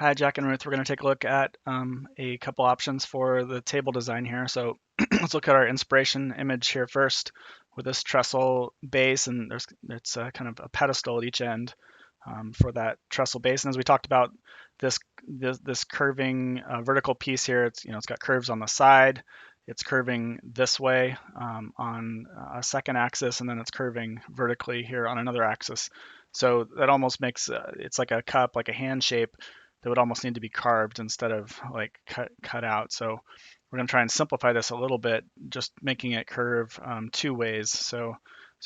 Hi, Jack and Ruth. We're going to take a look at a couple options for the table design here. So let's look at our inspiration image here first with this trestle base, and it's kind of a pedestal at each end for that trestle base. And as we talked about, this curving vertical piece here, it's got curves on the side. It's curving this way on a second axis, and then it's curving vertically here on another axis. So that almost makes it's like a cup, like a hand shape that would almost need to be carved instead of like cut out. So we're going to try and simplify this a little bit, just making it curve two ways. So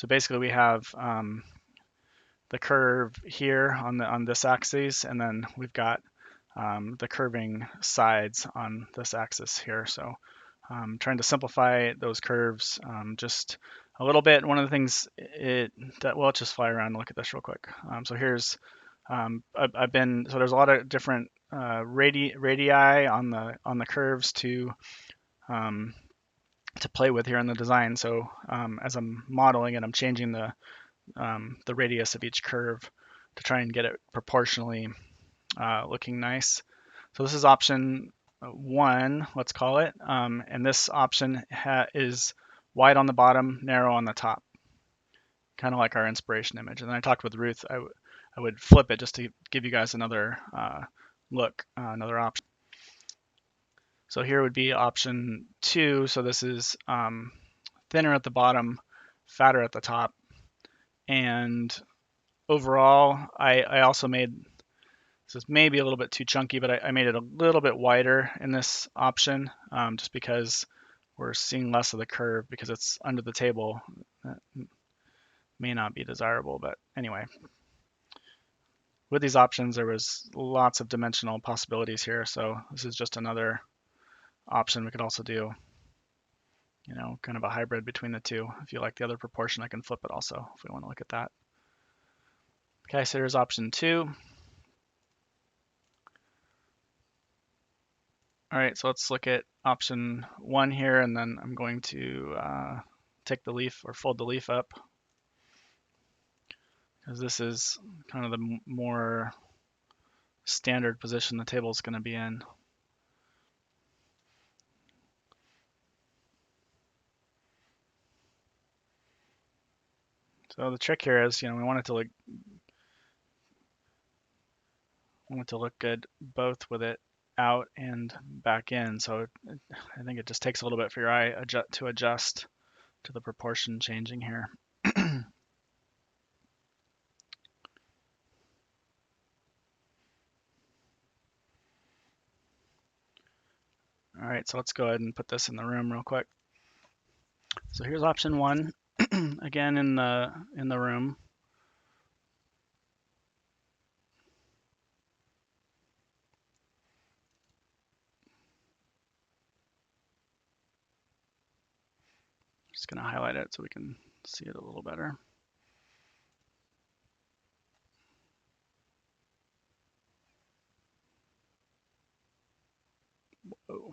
basically we have the curve here on this axis, and then we've got the curving sides on this axis here. So trying to simplify those curves just a little bit. One of the things let's just fly around and look at this real quick. So here's so there's a lot of different radii on the curves to play with here in the design. So as I'm modeling it, I'm changing the radius of each curve to try and get it proportionally looking nice. So this is option one, let's call it, and this option is wide on the bottom, narrow on the top, kind of like our inspiration image. And then I talked with Ruth, I would flip it just to give you guys another look, another option. So here would be option two. So this is thinner at the bottom, fatter at the top. And overall, I also made, this is maybe a little bit too chunky, but I made it a little bit wider in this option just because we're seeing less of the curve because it's under the table. That may not be desirable, but anyway. With these options, there was lots of dimensional possibilities here. So this is just another option. We could also do, kind of a hybrid between the two. If you like the other proportion, I can flip it also if we want to look at that. Okay, so here's option two. All right, so let's look at option one here, and then I'm going to take the leaf or fold the leaf up because this is kind of the more standard position the table is going to be in. So the trick here is, we want it to look good both with it out and back in. So I think it just takes a little bit for your eye to adjust to the proportion changing here. All right, so let's go ahead and put this in the room real quick. So here's option one, again in the room. Just gonna highlight it so we can see it a little better. Whoa.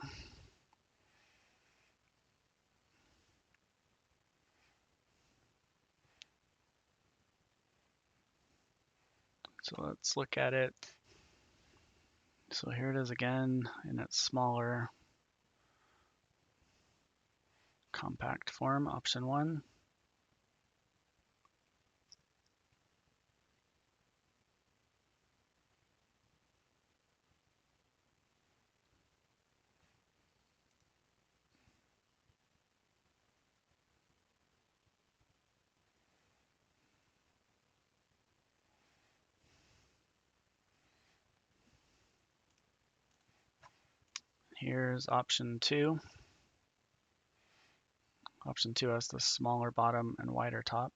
So let's look at it. So here it is again in its smaller compact form, option one. Here's option two. Option two has the smaller bottom and wider top.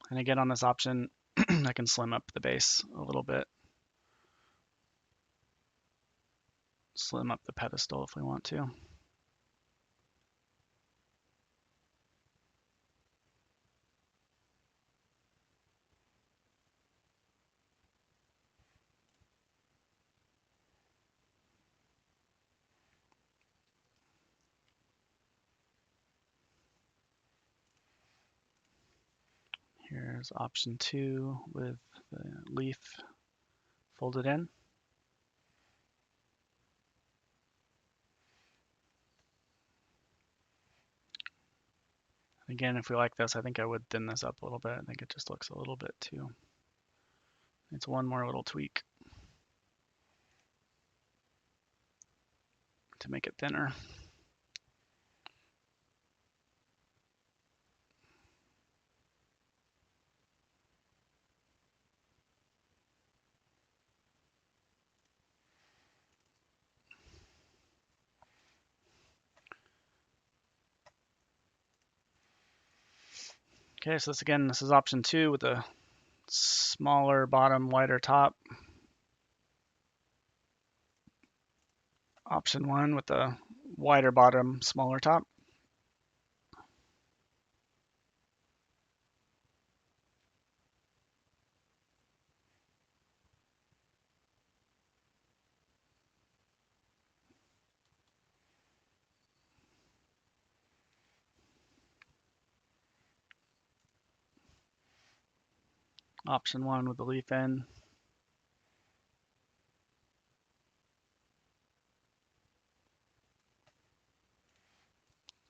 And again, on this option, I can slim up the base a little bit. Slim up the pedestal if we want to. Here's option two with the leaf folded in. Again, if we like this, I think I would thin this up a little bit. I think it just looks a little bit too, it's one more little tweak to make it thinner. Okay, so this is option 2 with a smaller bottom, wider top. Option 1 with the wider bottom, smaller top. Option 1 with the leaf in.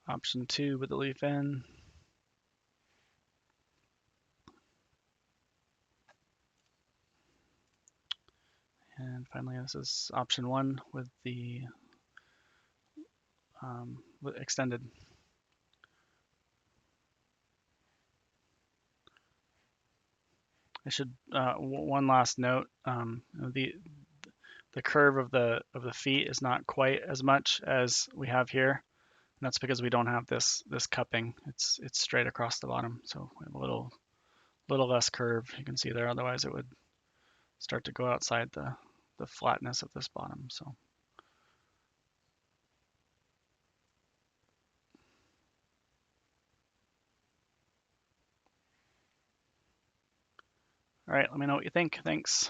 Option 2 with the leaf in. And finally, this is option 1 with the extended. I should one last note: the curve of the feet is not quite as much as we have here, and that's because we don't have this cupping. It's straight across the bottom, so we have a little less curve. You can see there. Otherwise, it would start to go outside the flatness of this bottom. So. All right, let me know what you think. Thanks.